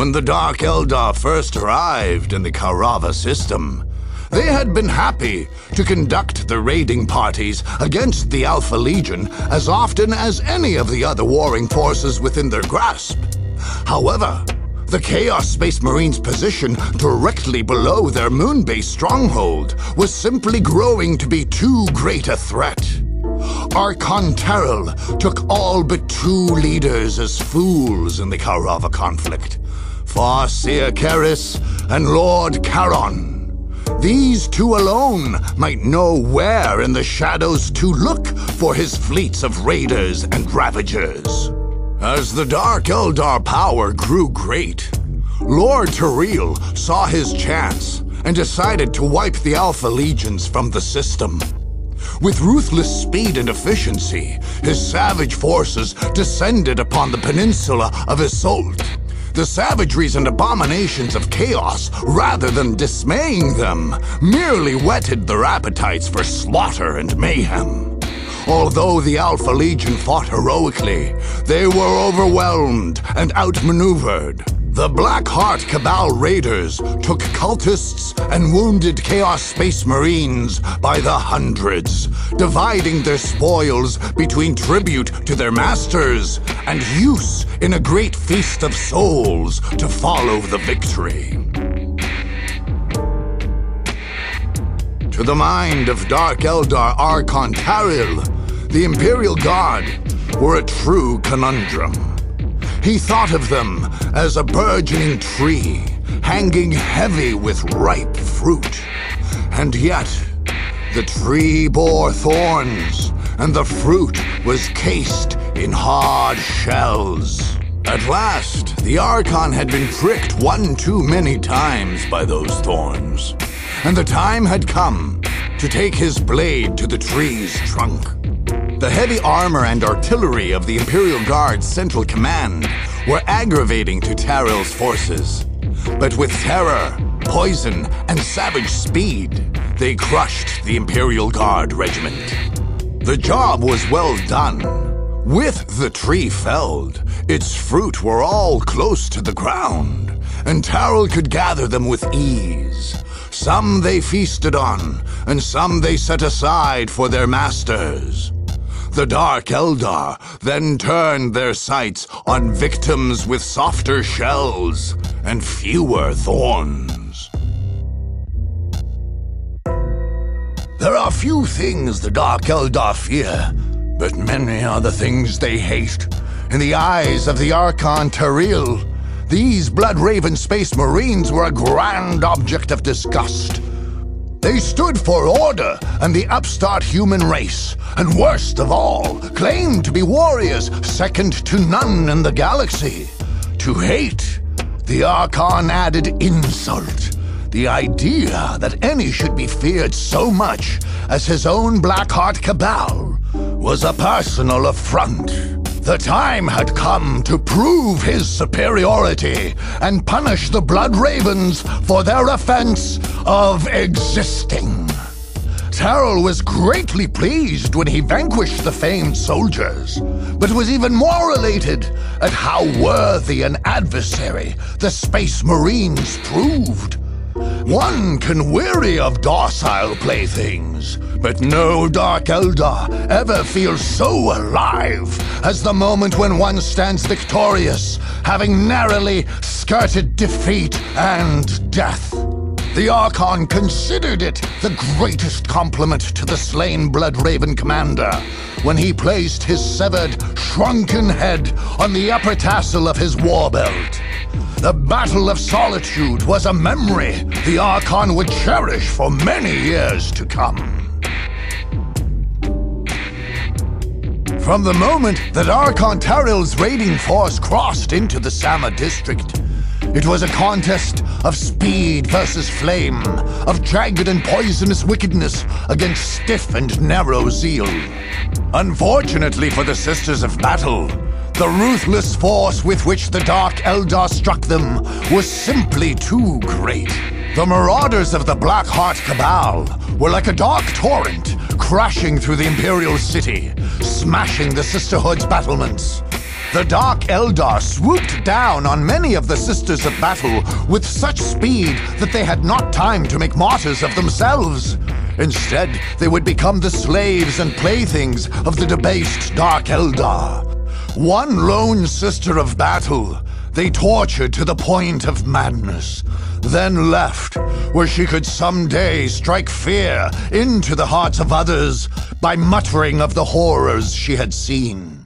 When the Dark Eldar first arrived in the Karava system, they had been happy to conduct the raiding parties against the Alpha Legion as often as any of the other warring forces within their grasp. However, the Chaos Space Marines' position directly below their moon-based stronghold was simply growing to be too great a threat. Archon Terrell took all but 2 leaders as fools in the Karava conflict, Farseer Keris and Lord Charon. These 2 alone might know where in the shadows to look for his fleets of raiders and ravagers. As the Dark Eldar power grew great, Lord Terrell saw his chance and decided to wipe the Alpha Legions from the system. With ruthless speed and efficiency, his savage forces descended upon the peninsula of Isolt. The savageries and abominations of chaos, rather than dismaying them, merely whetted their appetites for slaughter and mayhem. Although the Alpha Legion fought heroically, they were overwhelmed and outmaneuvered. The Black Heart Cabal raiders took cultists and wounded Chaos Space Marines by the hundreds, dividing their spoils between tribute to their masters and use in a great feast of souls to follow the victory. To the mind of Dark Eldar Archon Terrell, the Imperial Guard were a true conundrum. He thought of them as a burgeoning tree, hanging heavy with ripe fruit. And yet, the tree bore thorns, and the fruit was cased in hard shells. At last, the Archon had been pricked 1 too many times by those thorns, and the time had come to take his blade to the tree's trunk. The heavy armor and artillery of the Imperial Guard's Central Command were aggravating to Terrell's forces. But with terror, poison, and savage speed, they crushed the Imperial Guard regiment. The job was well done. With the tree felled, its fruit were all close to the ground, and Terrell could gather them with ease. Some they feasted on, and some they set aside for their masters. The Dark Eldar then turned their sights on victims with softer shells and fewer thorns. There are few things the Dark Eldar fear, but many are the things they hate. In the eyes of the Archon Terrell, these Blood-Raven Space Marines were a grand object of disgust. They stood for order and the upstart human race, and worst of all, claimed to be warriors second to none in the galaxy. To hate, the Archon added insult. The idea that any should be feared so much as his own Blackheart Cabal was a personal affront. The time had come to prove his superiority and punish the Blood Ravens for their offense of existing. Terrell was greatly pleased when he vanquished the famed soldiers, but was even more elated at how worthy an adversary the Space Marines proved. One can weary of docile playthings, but no Dark Eldar ever feels so alive as the moment when one stands victorious, having narrowly skirted defeat and death. The Archon considered it the greatest compliment to the slain Blood-Raven commander when he placed his severed, shrunken head on the upper tassel of his war belt. The Battle of Solitude was a memory the Archon would cherish for many years to come. From the moment that Archon Terrell's raiding force crossed into the Sama district, it was a contest of speed versus flame, of jagged and poisonous wickedness against stiff and narrow zeal. Unfortunately for the Sisters of Battle, the ruthless force with which the Dark Eldar struck them was simply too great. The marauders of the Blackheart Cabal were like a dark torrent crashing through the Imperial city, smashing the Sisterhood's battlements. The Dark Eldar swooped down on many of the Sisters of Battle with such speed that they had not time to make martyrs of themselves. Instead, they would become the slaves and playthings of the debased Dark Eldar. One lone Sister of Battle they tortured to the point of madness, then left, where she could someday strike fear into the hearts of others by muttering of the horrors she had seen.